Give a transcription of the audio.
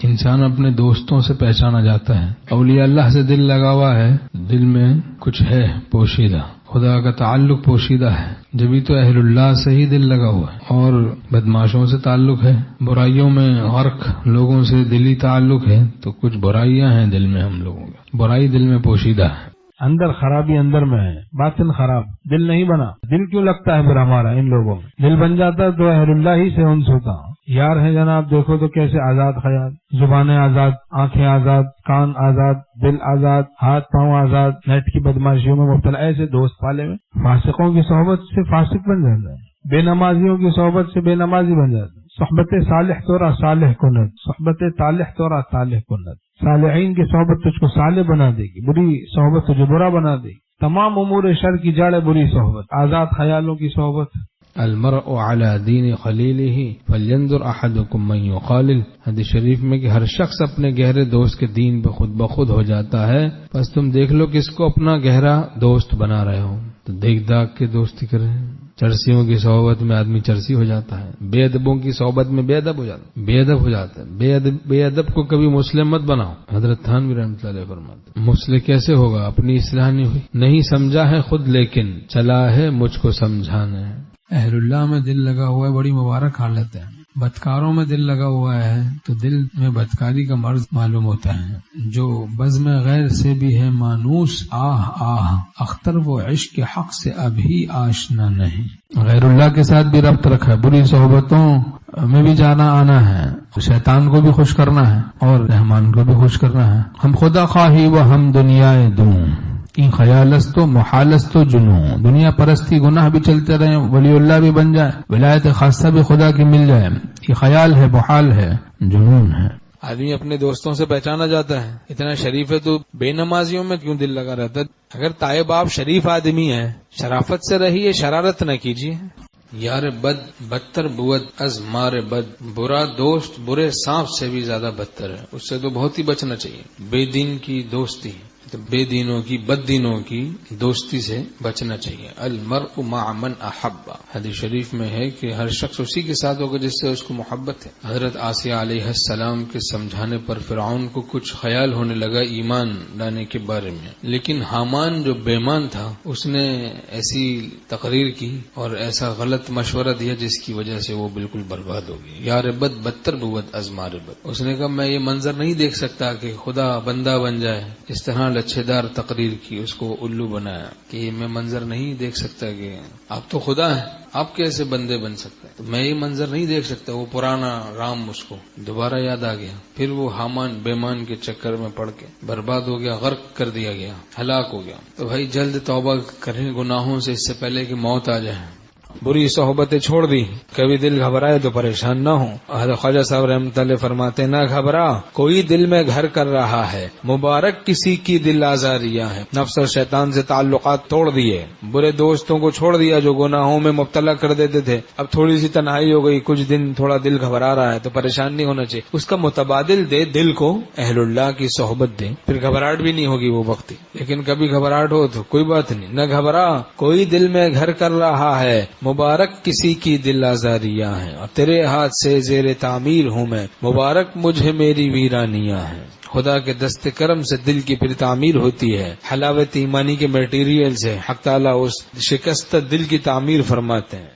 انسان اپنے دوستوں سے پہچانا جاتا ہے. اولیاء اللہ سے دل لگا ہوا ہے، دل میں کچھ ہے پوشیدہ، خدا کا تعلق پوشیدہ ہے، جبھی تو اہل اللہ سے ہی دل لگا ہوا ہے. اور بدماشوں سے تعلق ہے، برائیوں میں غرق لوگوں سے دلی تعلق ہے، تو کچھ برائیاں ہیں دل میں ہم لوگوں کا، برائی دل میں پوشیدہ ہے. اندر خرابی اندر میں ہے، باطن خراب، دل نہیں بنا. دل کیوں لگتا ہے پھر ہمارا ان لوگوں میں؟ دل بن جاتا تو اہل اللہ ہی سے انس ہوتا. یار ہیں جناب، دیکھو تو کیسے آزاد خیال، زبانیں آزاد، آنکھیں آزاد، کان آزاد، دل آزاد، ہاتھ پاؤں آزاد، نیٹ کی بدماشیوں میں مبتلا. ایسے دوست پالے میں فاسقوں کی صحبت سے فاسق بن جاتا ہے، بے نمازیوں کی صحبت سے بے نمازی بن جاتا ہے. صحبت صالح تورا صالح کنت، صحبت طالح تورا طالح کنت. صالحین کی صحبت تجھ کو صالح بنا دے گی، بری صحبت تجھے برا بنا دے گی. تمام امور شر کی جڑ بری صحبت، آزاد خیالوں کی صحبت. المرء على دین خلیلہ فلینظر احدکم من یخالل. حدیث شریف میں کہ ہر شخص اپنے گہرے دوست کے دین پہ خود بخود ہو جاتا ہے، بس تم دیکھ لو کس کو اپنا گہرا دوست بنا رہے ہو. تو دیکھ داغ کے دوستی کریں. چرسیوں کی صحبت میں آدمی چرسی ہو جاتا ہے، بے ادبوں کی صحبت میں بے ادب ہو جاتا ہے. بے ادب کو کبھی مسلم مت بناؤ. حضرت تھانوی رحمۃ اللہ علیہ فرماتے ہیں مسلم کیسے ہوگا؟ اپنی اصلاح نہیں ہوئی، نہیں سمجھا ہے خود لیکن چلا ہے مجھ کو سمجھانا ہے. اہل اللہ میں دل لگا ہوا ہے، بڑی مبارک حالت ہے. بدکاروں میں دل لگا ہوا ہے تو دل میں بدکاری کا مرض معلوم ہوتا ہے. جو بزم غیر سے بھی ہے مانوس، آہ آہ اختر وہ عشق حق سے ابھی آشنا نہیں. غیر اللہ کے ساتھ بھی ربط رکھا ہے، بری صحبتوں میں بھی جانا آنا ہے. شیطان کو بھی خوش کرنا ہے اور رحمان کو بھی خوش کرنا ہے. ہم خدا خواہی و ہم دنیائے دوں، ان خیالست و محالست و جنوں. دنیا پرستی گناہ بھی چلتے رہے، ولی اللہ بھی بن جائے، ولایت خاصہ بھی خدا کی مل جائے، یہ خیال ہے، محال ہے، جنون ہے. آدمی اپنے دوستوں سے پہچانا جاتا ہے. اتنا شریف ہے تو بے نمازیوں میں کیوں دل لگا رہتا ہے؟ اگر طیب آپ شریف آدمی ہیں، شرافت سے رہیے، شرارت نہ کیجیے. یار بد بدتر بود از مار بد. برا دوست برے سانپ سے بھی زیادہ بدتر ہے، اس سے تو بہت ہی بچنا چاہیے. بے دین کی دوستی، بے دینوں کی بد دینوں کی دوستی سے بچنا چاہیے. المرء مع من احب. حدیث شریف میں ہے کہ ہر شخص اسی کے ساتھ ہوگا جس سے اس کو محبت ہے. حضرت آسیہ علیہ السلام کے سمجھانے پر فرعون کو کچھ خیال ہونے لگا ایمان لانے کے بارے میں، لیکن حامان جو بےمان تھا اس نے ایسی تقریر کی اور ایسا غلط مشورہ دیا جس کی وجہ سے وہ بالکل برباد ہو گئی. یار بد بدتر بود از مار بد. اس نے کہا میں یہ منظر نہیں دیکھ سکتا کہ خدا بندہ بن جائے. اس طرح لچھے دار تقریر کی، اس کو الو بنایا کہ میں منظر نہیں دیکھ سکتا کہ آپ تو خدا ہیں، آپ کیسے بندے بن سکتے ہیں؟ تو میں یہ منظر نہیں دیکھ سکتا. وہ پرانا رام اس کو دوبارہ یاد آ گیا. پھر وہ حامان بیمان کے چکر میں پڑ کے برباد ہو گیا، غرق کر دیا گیا، ہلاک ہو گیا. تو بھائی جلد توبہ کریں گناہوں سے اس سے پہلے کہ موت آ جائے. بری صحبتیں چھوڑ دی، کبھی دل گھبرائے تو پریشان نہ ہو. حضرت خواجہ صاحب رحمۃ اللہ فرماتے نہ گھبرا کوئی دل میں گھر کر رہا ہے، مبارک کسی کی دل آزاریاں ہیں. نفس اور شیطان سے تعلقات توڑ دیے، برے دوستوں کو چھوڑ دیا جو گناہوں میں مبتلا کر دیتے تھے. اب تھوڑی سی تنہائی ہو گئی، کچھ دن تھوڑا دل گھبرا رہا ہے تو پریشان نہیں ہونا چاہیے. اس کا متبادل دے، دل کو اہل اللہ کی صحبت دے، پھر گھبراہٹ بھی نہیں ہوگی وہ وقت. لیکن کبھی گھبراہٹ ہو تو کوئی بات نہیں، نہ گھبرا کوئی دل میں گھر کر رہا ہے، مبارک کسی کی دل آزاریاں ہیں. اور تیرے ہاتھ سے زیر تعمیر ہوں میں، مبارک مجھے میری ویرانیاں ہیں. خدا کے دست کرم سے دل کی پھر تعمیر ہوتی ہے. حلاوت ایمانی کے میٹیریل سے حق تعالیٰ اس شکست دل کی تعمیر فرماتے ہیں.